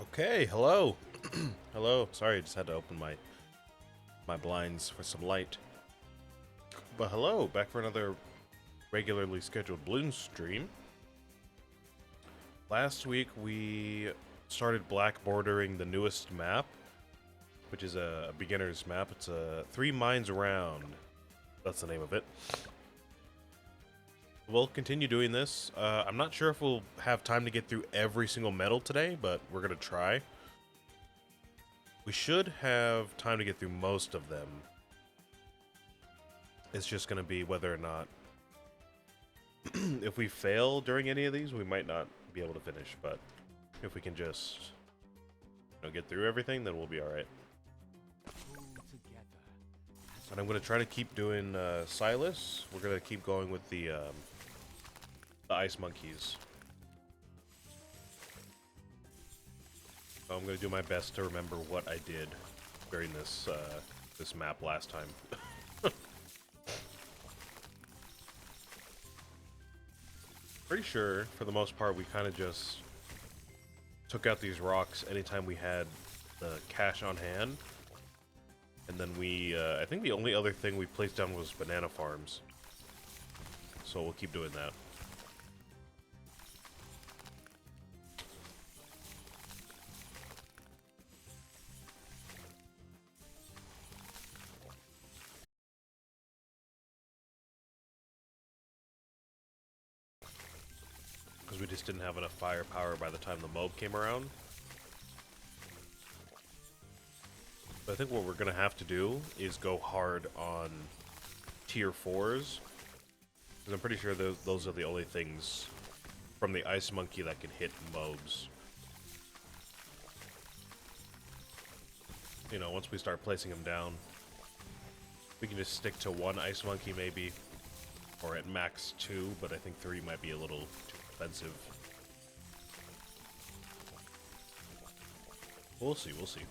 Okay, hello. Hello. Sorry, I just had to open my blinds for some light. But hello, back for another regularly scheduled Bloons stream. Last week we started black bordering the newest map, which is a beginner's map. It's a 3 mines around. That's the name of it. We'll continue doing this. I'm not sure if we'll have time to get through every single medal today, but we're gonna try. We should have time to get through most of them. It's just going to be whether or not, if we fail during any of these, we might not be able to finish. But if we can just get through everything, then we'll be alright. And I'm going to try to keep doing Silas. We're going to keep going with the ice monkeys. So I'm going to do my best to remember what I did during this this map last time. Pretty sure, for the most part, we kind of just took out these rocks anytime we had the cash on hand. And then we, I think the only other thing we placed down was banana farms. So we'll keep doing that. Because we just didn't have enough firepower by the time the mob came around. But I think what we're going to have to do is go hard on tier 4s. Because I'm pretty sure those are the only things from the ice monkey that can hit mobs. You know, once we start placing them down, we can just stick to one ice monkey maybe. Or at max 2, but I think 3 might be a little too expensive. We'll see, we'll see.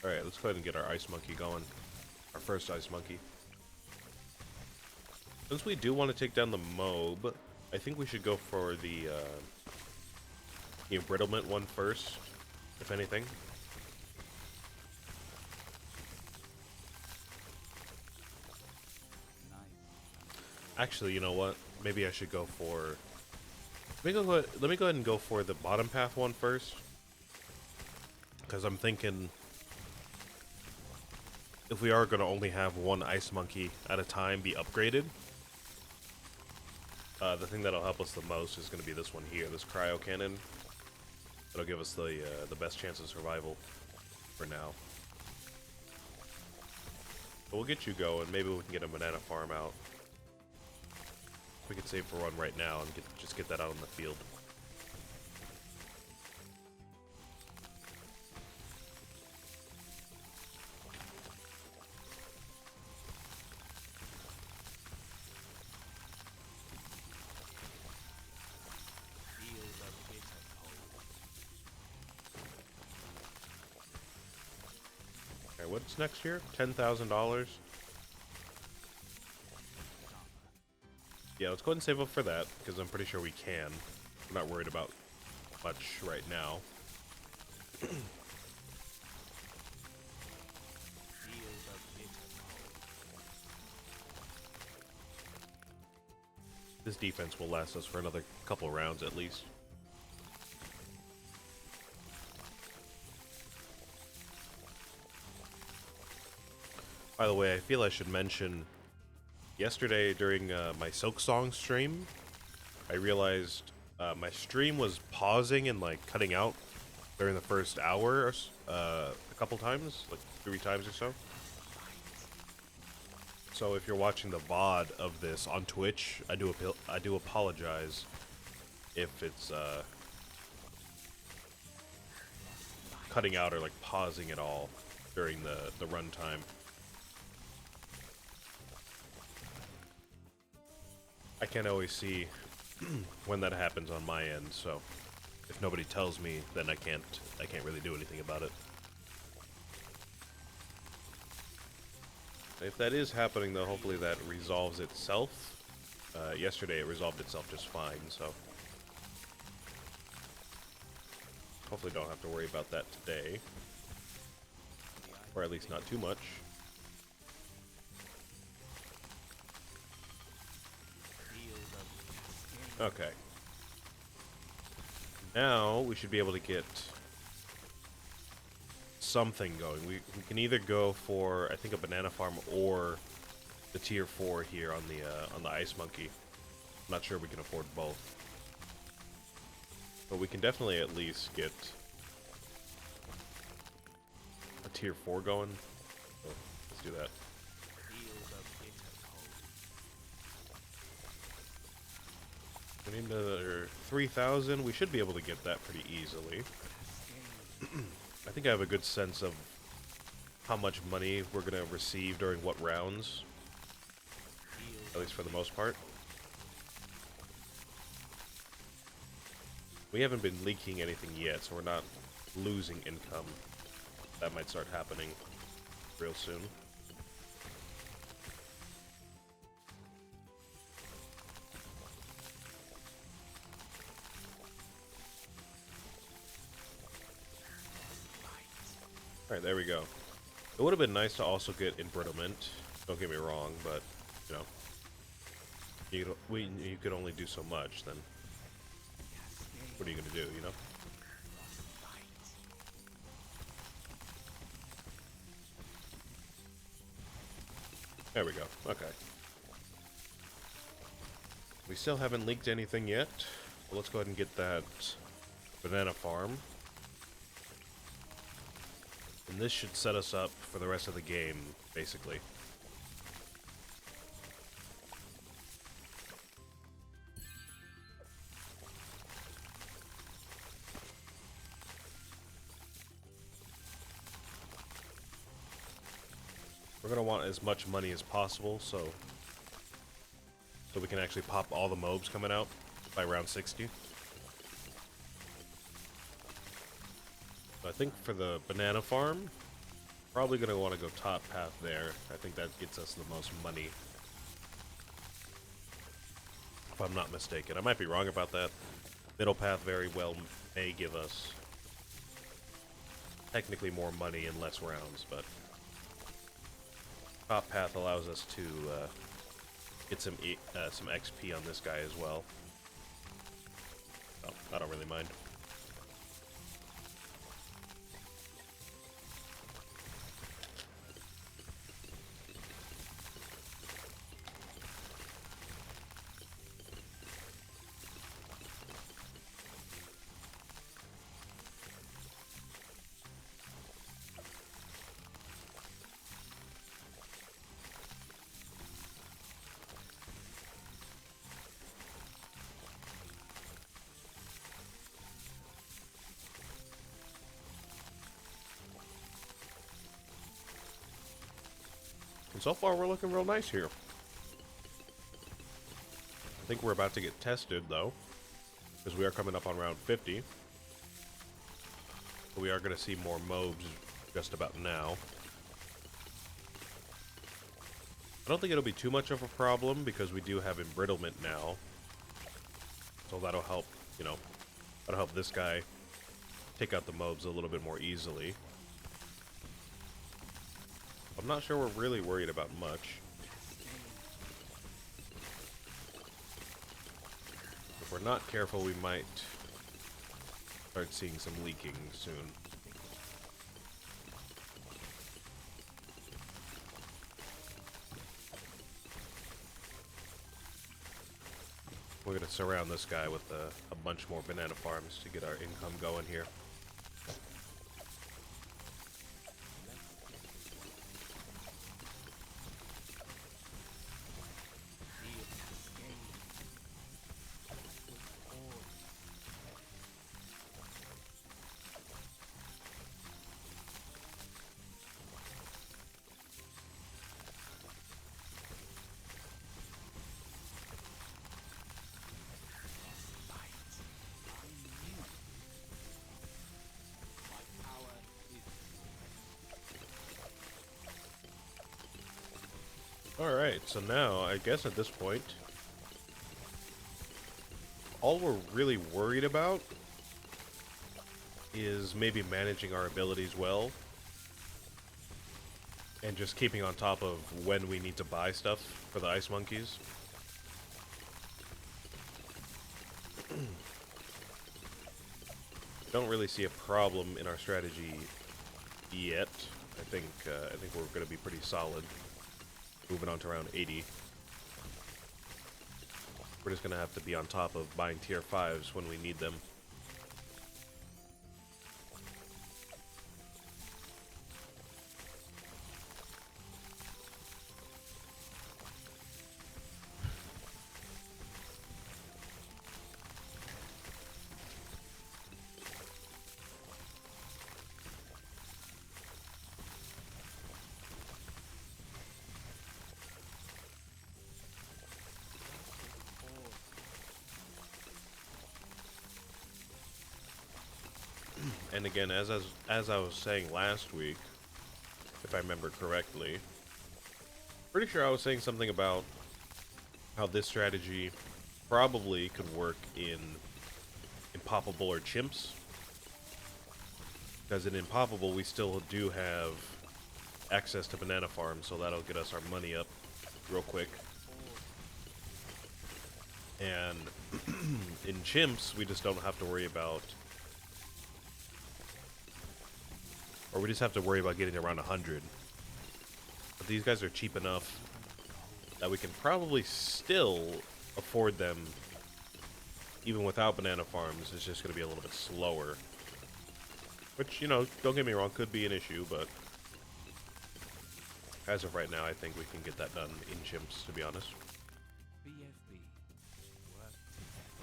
Alright, let's go ahead and get our ice monkey going. Our first ice monkey. Since we do want to take down the mob, I think we should go for the embrittlement one first, if anything. Actually, you know what? Maybe I should go for... Let me go ahead and go for the bottom path one first. Because I'm thinking... if we are going to only have one ice monkey at a time be upgraded, the thing that'll help us the most is going to be this one here, this cryo cannon. That'll give us the best chance of survival for now. But we'll get you going. Maybe we can get a banana farm out. We could save for one right now and just get that out in the field. Okay, what's next here? $10,000. Yeah, let's go ahead and save up for that, because I'm pretty sure we can. I'm not worried about much right now. This defense will last us for another couple rounds at least. By the way, I feel I should mention, yesterday during my Silk Song stream, I realized my stream was pausing and like cutting out during the first hour, or a couple times, like 3 times or so. So if you're watching the VOD of this on Twitch, I do apologize if it's cutting out or like pausing it all during the runtime. I can't always see when that happens on my end, so if nobody tells me, then I can't really do anything about it. If that is happening, though, hopefully that resolves itself. Yesterday it resolved itself just fine, so hopefully don't have to worry about that today. Or at least not too much. Okay. Now we should be able to get something going. We can either go for, I think, a banana farm or the tier 4 here on the ice monkey. I'm not sure we can afford both, but we can definitely at least get a tier 4 going. So let's do that. We need another 3,000. We should be able to get that pretty easily. I think I have a good sense of how much money we're going to receive during what rounds. At least for the most part. We haven't been leaking anything yet, so we're not losing income. That might start happening real soon. Alright, there we go. It would have been nice to also get embrittlement. Don't get me wrong, but, you know, you could only do so much, then what are you going to do, you know? There we go. Okay. We still haven't leaked anything yet. Well, let's go ahead and get that banana farm. And this should set us up for the rest of the game, basically. We're going to want as much money as possible, so we can actually pop all the mobs coming out by round 60. So I think for the banana farm, probably going to want to go top path there. I think that gets us the most money, if I'm not mistaken. I might be wrong about that. Middle path very well may give us technically more money in less rounds, but top path allows us to get some XP on this guy as well. So, I don't really mind. And so far, we're looking real nice here. I think we're about to get tested, though, because we are coming up on round 50. So we are going to see more mobs just about now. I don't think it'll be too much of a problem, because we do have embrittlement now. So that'll help, you know, that'll help this guy take out the mobs a little bit more easily. I'm not sure we're really worried about much. If we're not careful, we might start seeing some leaking soon. We're going to surround this guy with a bunch more banana farms to get our income going here. Alright, so now, I guess at this point, all we're really worried about is maybe managing our abilities well, and just keeping on top of when we need to buy stuff for the ice monkeys. Don't really see a problem in our strategy yet. I think we're going to be pretty solid. Moving on to round 80. We're just going to have to be on top of buying tier 5s when we need them. And again, as I was saying last week, if I remember correctly, pretty sure I was saying something about how this strategy probably could work in Impoppable or Chimps. Because in Impoppable, we still do have access to banana farms, so that'll get us our money up real quick. And in Chimps, we just don't have to worry about... Or we just have to worry about getting around 100. But these guys are cheap enough that we can probably still afford them even without banana farms. It's just going to be a little bit slower. Which, you know, don't get me wrong, could be an issue, but as of right now, I think we can get that done in Chimps, to be honest. BFB. Work together.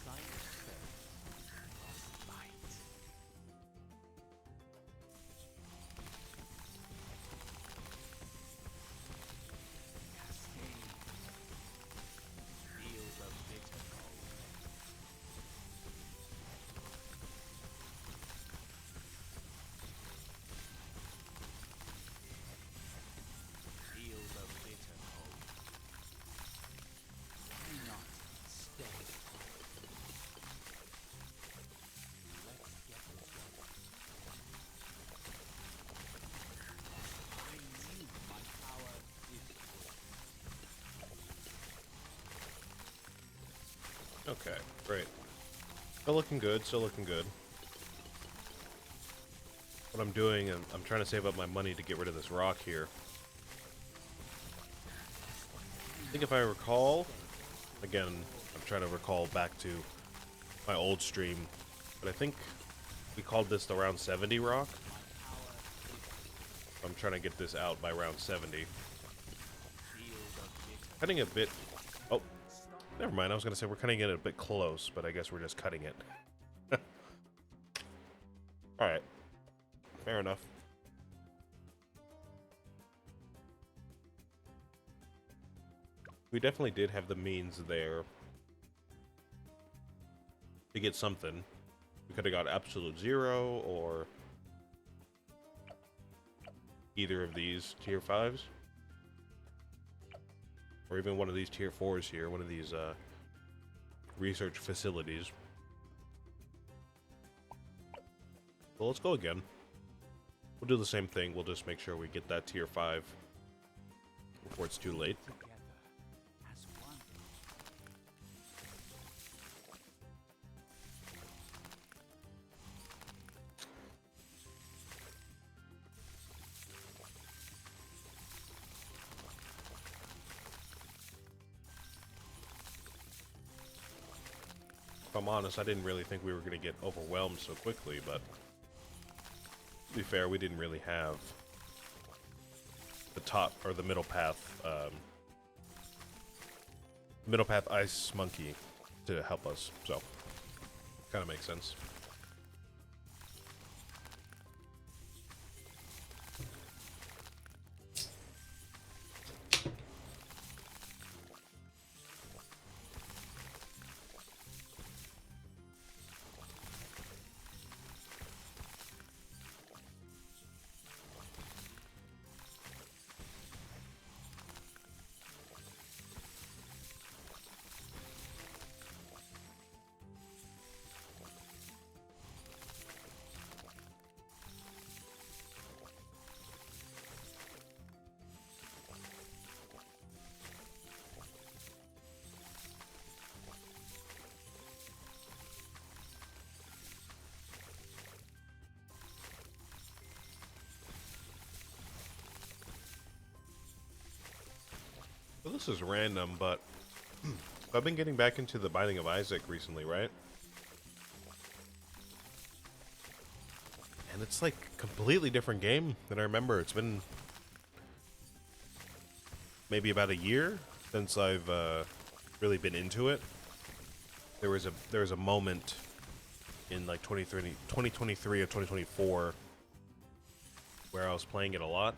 Science first. Light. Cascade. Feel the bitter cold. Feel the bitter cold. Do not stay. Let's get this over. I knew my power is good. Okay, great. Still looking good, still looking good. What I'm doing, I'm trying to save up my money to get rid of this rock here. I think if I recall, again, I'm trying to recall back to my old stream, but I think we called this the round 70 rock. I'm trying to get this out by round 70. Cutting a bit... Oh, never mind. I was going to say we're cutting it a bit close, but I guess we're just cutting it. Alright. Fair enough. We definitely did have the means there to get something. We could have got absolute 0 or either of these tier 5s. Or even one of these tier 4s here, one of these research facilities. Well, let's go again. We'll do the same thing. We'll just make sure we get that tier 5 before it's too late. Together as one. If I'm honest, I didn't really think we were going to get overwhelmed so quickly, but to be fair, we didn't really have the top or the middle path ice monkey to help us, so kind of makes sense. this is random, but I've been getting back into the Binding of Isaac recently, right? And it's like a completely different game than I remember. It's been maybe about a year since I've really been into it. There was a moment in like 2023 or 2024 where I was playing it a lot.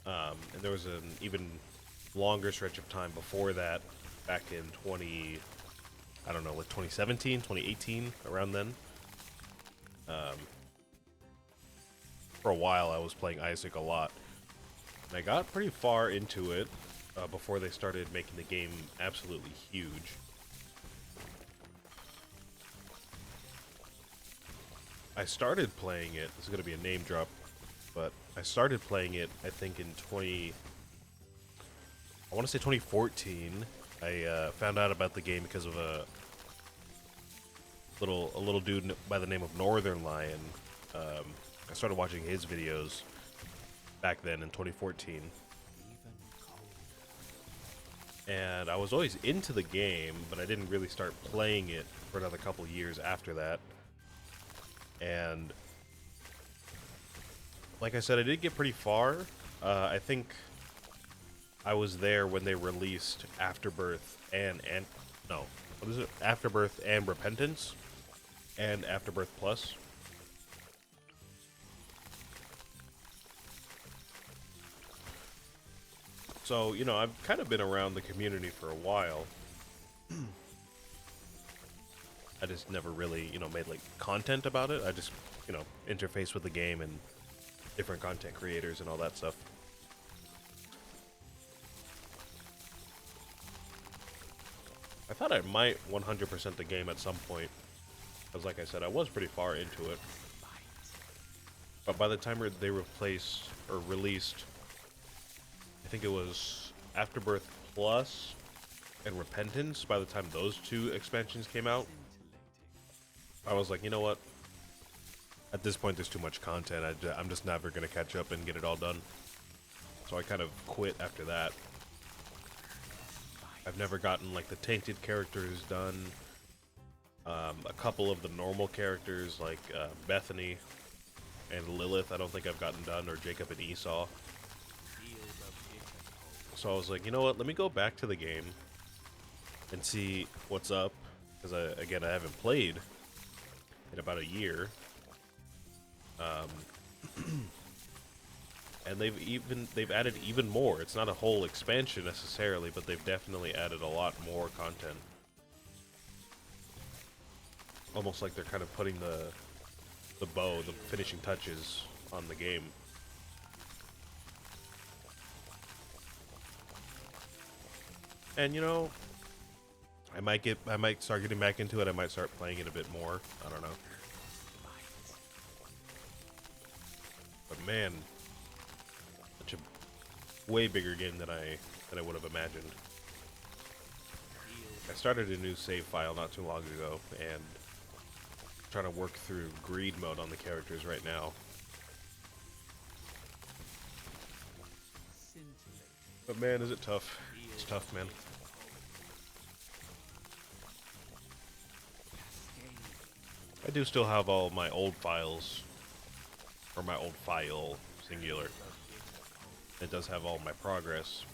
And there was an even longer stretch of time before that, back in I don't know, like 2017, 2018, around then. For a while, I was playing Isaac a lot. And I got pretty far into it before they started making the game absolutely huge. I started playing it, this is going to be a name drop, but I started playing it, I think, in I want to say 2014. I found out about the game because of a little dude by the name of Northern Lion. I started watching his videos back then in 2014. And I was always into the game, but I didn't really start playing it for another couple years after that. And like I said, I did get pretty far. I think I was there when they released Afterbirth and no, what is it? Afterbirth and Repentance and Afterbirth Plus. So, you know, I've kind of been around the community for a while. I just never really, you know, made like content about it. I just, you know, interface with the game and different content creators and all that stuff. I thought I might 100% the game at some point, because like I said, I was pretty far into it. But by the time they replaced or released, I think it was Afterbirth Plus and Repentance, by the time those two expansions came out, I was like, you know what? At this point, there's too much content. I'm just never going to catch up and get it all done. So I kind of quit after that. I've never gotten, like, the tainted characters done. A couple of the normal characters, like Bethany and Lilith, I don't think I've gotten done, or Jacob and Esau. So I was like, you know what? Let me go back to the game and see what's up. Because, again, I haven't played in about a year. And they've added even more. It's not a whole expansion necessarily, but they've definitely added a lot more content. Almost like they're kind of putting the finishing touches on the game. And you know, I might start getting back into it. I might start playing it a bit more. I don't know. But man, such a way bigger game than I would have imagined. I started a new save file not too long ago, and I'm trying to work through greed mode on the characters right now. But man, is it tough. It's tough, man. I do still have all my old files, or my old file, singular. It does have all my progress.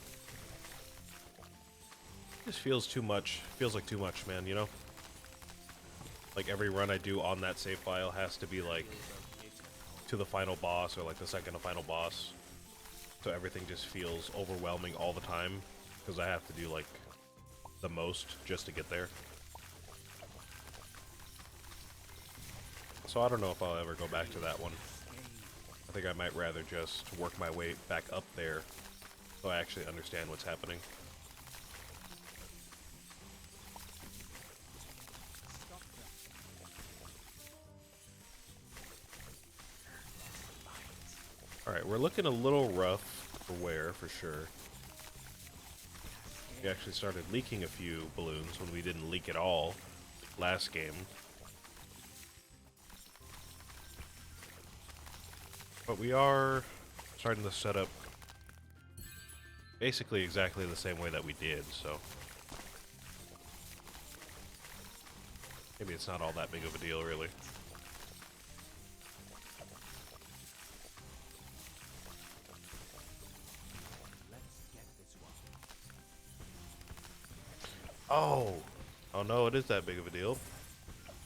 This feels too much. Feels like too much, man, you know? Like every run I do on that save file has to be like to the final boss, or like the second to final boss. So everything just feels overwhelming all the time, because I have to do like the most just to get there. So I don't know if I'll ever go back to that one. I think I might rather just work my way back up there so I actually understand what's happening. Alright, we're looking a little rough for wear, for sure. We actually started leaking a few balloons when we didn't leak at all last game. But we are starting to set up basically exactly the same way that we did, so maybe it's not all that big of a deal, really. Let's get this one. Oh! Oh no, it is that big of a deal.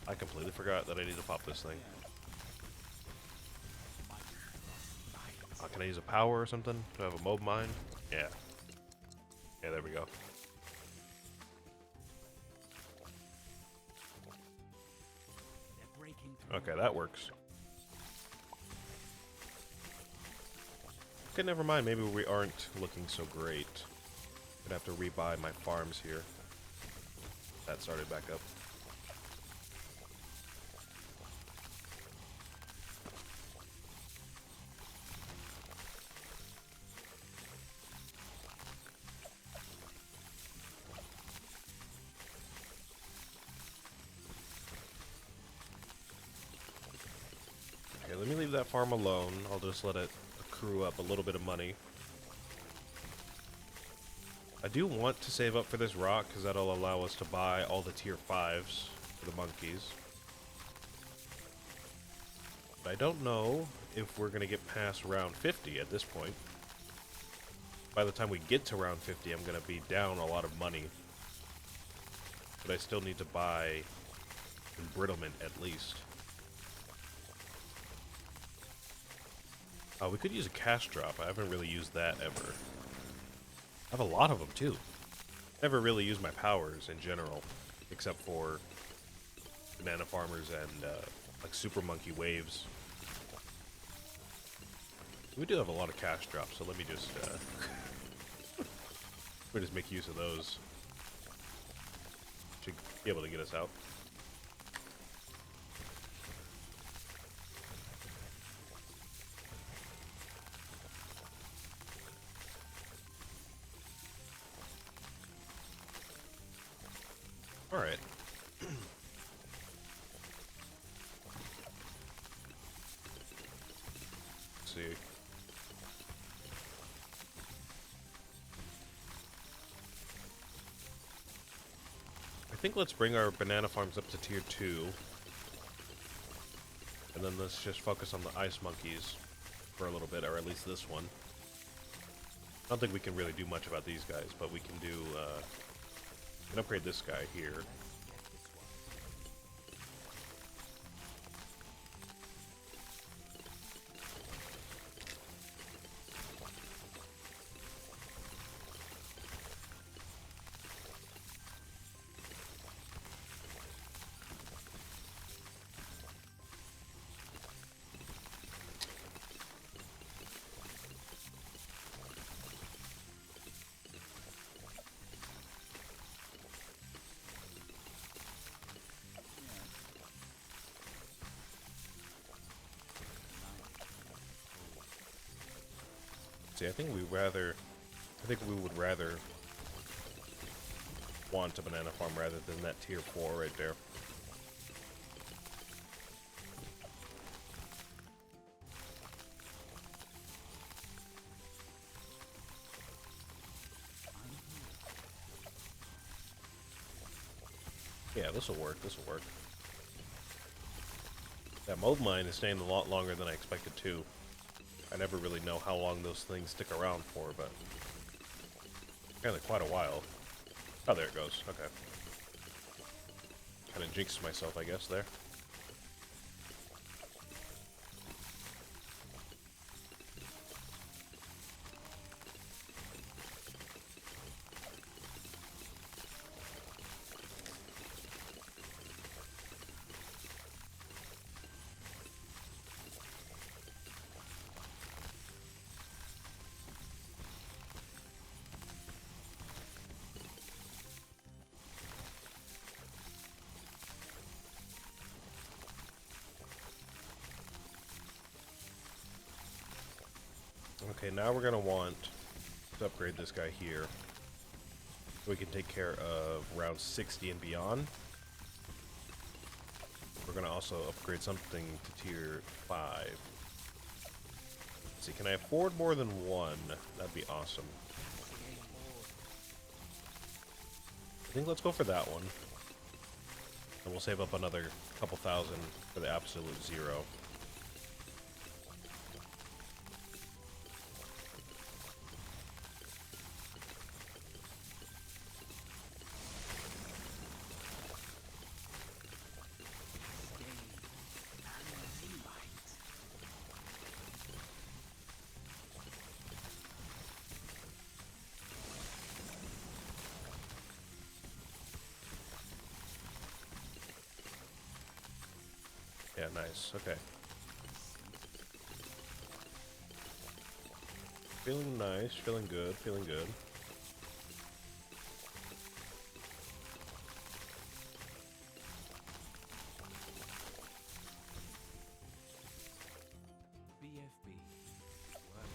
I completely forgot that I need to pop this thing. Can I use a power or something? Do I have a mob mine? Yeah. Yeah, there we go. They're breaking through. Okay, that works. Okay, never mind. Maybe we aren't looking so great. Gonna have to rebuy my farms here. That started back up. Okay, let me leave that farm alone. I'll just let it accrue up a little bit of money. I do want to save up for this rock, because that'll allow us to buy all the tier 5s for the monkeys. But I don't know if we're going to get past round 50 at this point. By the time we get to round 50, I'm going to be down a lot of money. But I still need to buy embrittlement at least. We could use a cash drop. I haven't really used that ever. I have a lot of them too. Never really used my powers in general, except for banana farmers and like super monkey waves. We do have a lot of cash drops, so let me just we just make use of those. Should be able to get us out. All right. Let's see. I think let's bring our banana farms up to tier 2. And then let's just focus on the ice monkeys for a little bit, or at least this one. I don't think we can really do much about these guys, but we can do, we can upgrade this guy here. See, I think we would rather want a banana farm rather than that tier 4 right there. Yeah, this will work. This will work. That mold mine is staying a lot longer than I expected to. I never really know how long those things stick around for, but kind of quite a while. Oh, there it goes. Okay. Kind of jinxed myself, I guess, there. Okay, now we're going to want to upgrade this guy here. So we can take care of round 60 and beyond. We're going to also upgrade something to tier 5. Let's see, can I afford more than one? That'd be awesome. I think let's go for that one. And we'll save up another couple thousand for the absolute zero. Yeah, nice. Okay. Feeling nice, feeling good, feeling good. BFB. Work.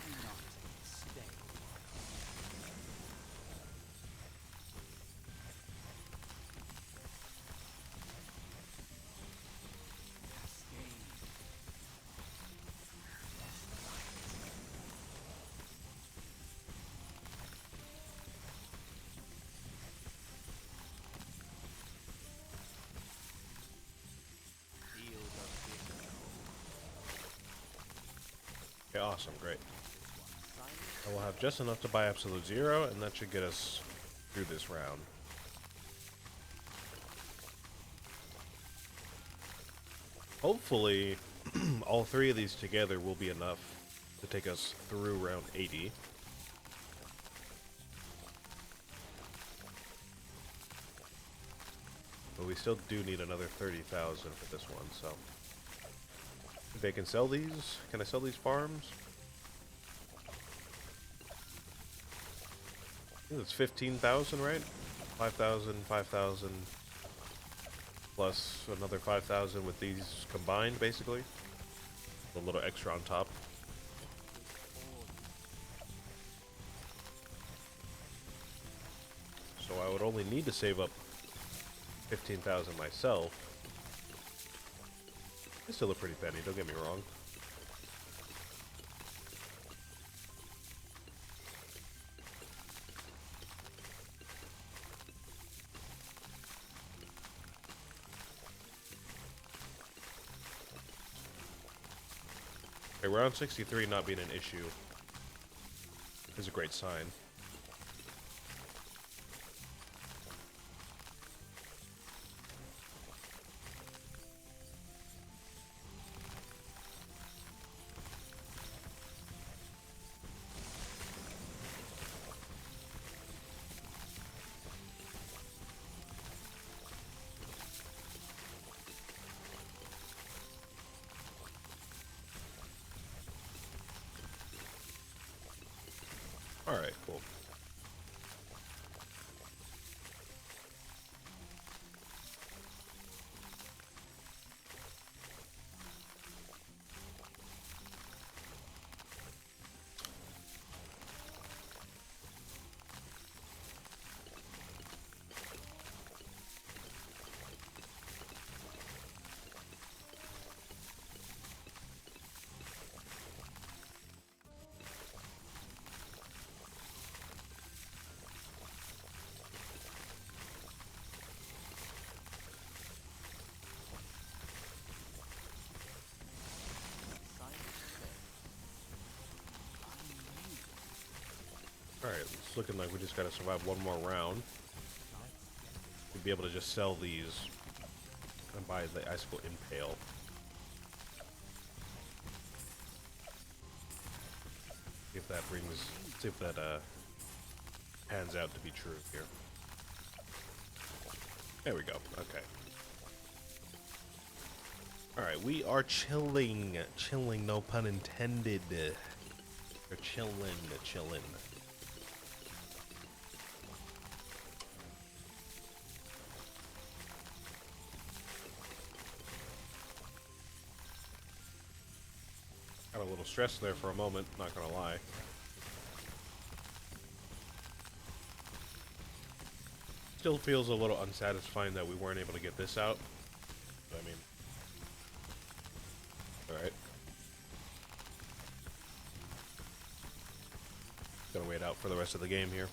Cannot stay. Cascade. Feel the bitter cold. Okay, awesome, great. Silence. And we'll have just enough to buy absolute zero, and that should get us through this round. Hopefully, all three of these together will be enough to take us through round 80. But we still do need another 30,000 for this one, so... If they can sell these? Can I sell these farms? I think it's 15,000, right? 5,000, 5,000... plus another 5,000 with these combined, basically. A little extra on top. So I would only need to save up 15,000 myself. It's still a pretty penny, don't get me wrong. Okay, round 63 not being an issue is a great sign. Alright, cool. Alright, it's looking like we just gotta survive one more round. We'll be able to just sell these and buy the Icicle Impale. See if that see if that pans out to be true here. There we go, okay. Alright, we are chilling. Chilling, no pun intended. We're chilling. Got a little stressed there for a moment, not gonna lie. Still feels a little unsatisfying that we weren't able to get this out. But I mean, alright. Gonna wait out for the rest of the game here.